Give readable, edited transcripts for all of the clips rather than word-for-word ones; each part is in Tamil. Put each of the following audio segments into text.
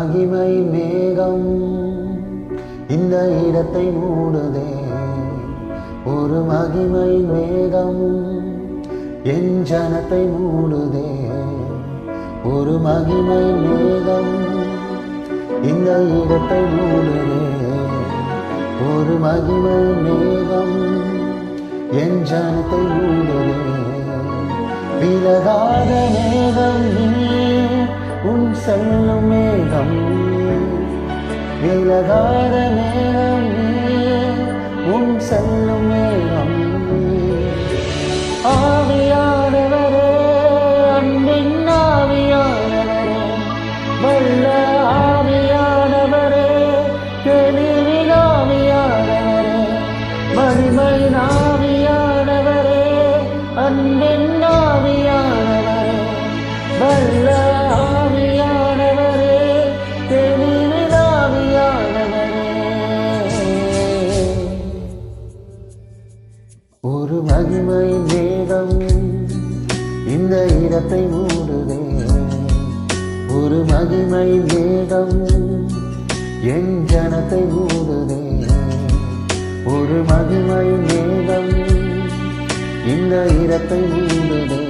மகிமை மேகம் இந்த இடத்தை மூடுதே. ஒரு மகிமை மேகம் என் ஜனத்தை மூடுதே. ஒரு மகிமை மேகம் இந்த இடத்தை மூடுதே. ஒரு மகிமை மேகம் என் ஜனத்தை மூடுதே. விலகாத மேகம் நீ, உன் செல்லும் மேகம். விலகாத மேகம் நீ, உன் செல்லும் மேகம். ஆவியானவரே, அன்பின் ஆவியானவரே, வல்ல ஆவியானவரே, தெளிவின் ஆவியானவரே, மகிமையின் ஆவியானவரே, அன்பின் ஆவியானவரே, வல்ல ஆவியானவரே, தெளிவின் ஆவியானவரே. ஒரு மகிமை மேகம் இந்த இடத்தை மூடுதே. ஒரு மகிமை மேகம் என் ஜனத்தை மூடுதே. ஒரு மகிமை மேகம் இந்த இடத்தை மூடுதே.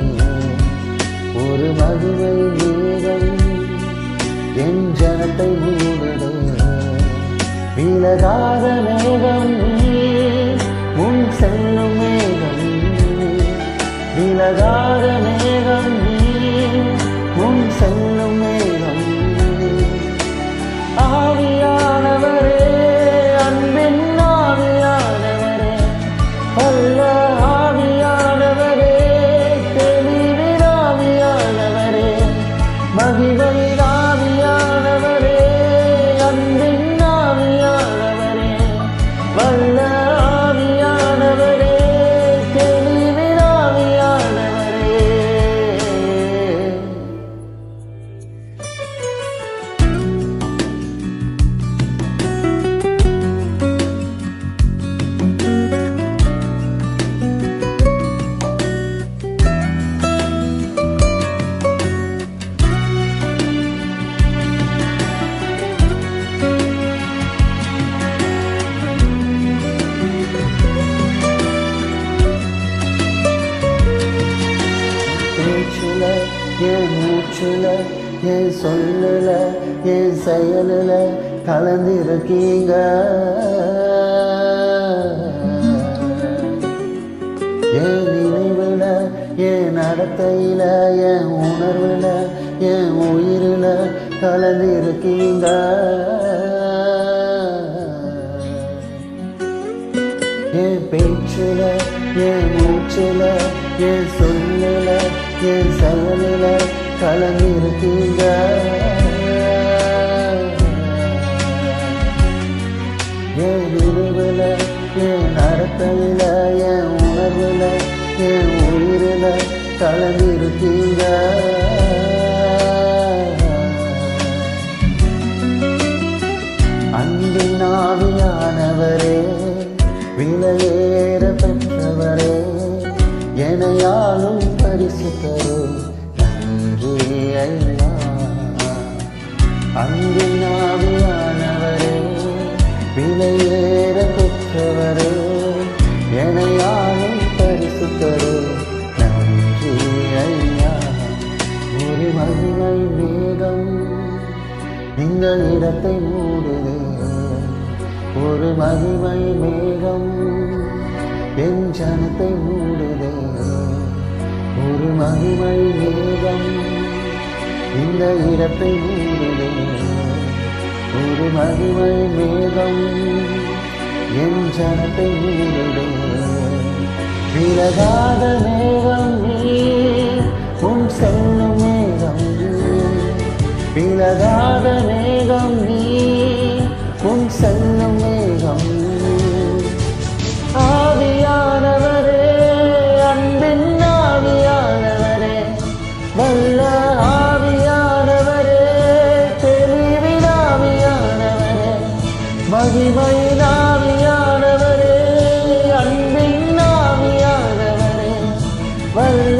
ஒரு மகிமை மேகம் என் ஜனத்தை மூடுதே. விலகாத மேகம் நீ, உன் செல்லும் மேகம். விலகாத மேகம் நீ, உன் செல்லும் மேகம். ஆவியானவரே, அன்பின் ஆவியானவரே, வல்ல ஆவியானவரே, தெளிவின் ஆவியானவரே, மகிமையின் ஆவியானவரே, அன்பின் ஆவியானவரே, வல்ல ஆவியானவரே, தெளிவின் ஆவியானவரே. என் மூச்சுல, என் சொல்லுல, என் செயலுல கலந்திருக்கீங்க. என் நினைவுல, என் நடத்தையில, என் உணர்வுல, என் உயிரில கலந்திருக்கீங்க. என் பேச்சுல, என் மூச்சுல, என் சொல்லுல, என் செயலில கலந்திருக்கீங்க. என் நினைவுல, என் நடத்தையில, என் உணர்வுல, என் உயிரில கலந்திருக்கீங்க. அன்பின் ஆவியானவரே, விலையேற பெற்றவரே, எனையாளும் பரிசுத்தரே, நன்றி ஐயா. அன்பின் ஆவியானவரே, விலையேற பெற்றவரே, எனையாளும் பரிசுத்தரே, நன்றி ஐயா. ஒரு மகிமை மேகம் இந்த இடத்தை மூடுதே. ஒரு மகிமை மேகம் என் ஜனத்தை மூடுதே. ஒரு மகிமை மேகம் இந்த இடத்தை மூடுதே. ஒரு மகிமை மேகம் என் ஜனத்தை மூடுதே. விலகாத மேகம் நீ, உன் செல்லும் மேகம். விலகாத மேகம் நீ, உன் செல்லும் மேகம். ஆவியானவரே, அன்பின் ஆவியானவரே, வல்ல ஆவியானவரே, தெளிவின் ஆவியானவரே, மகிமையின் ஆவியானவரே, அன்பின் ஆவியானவரே, வல்ல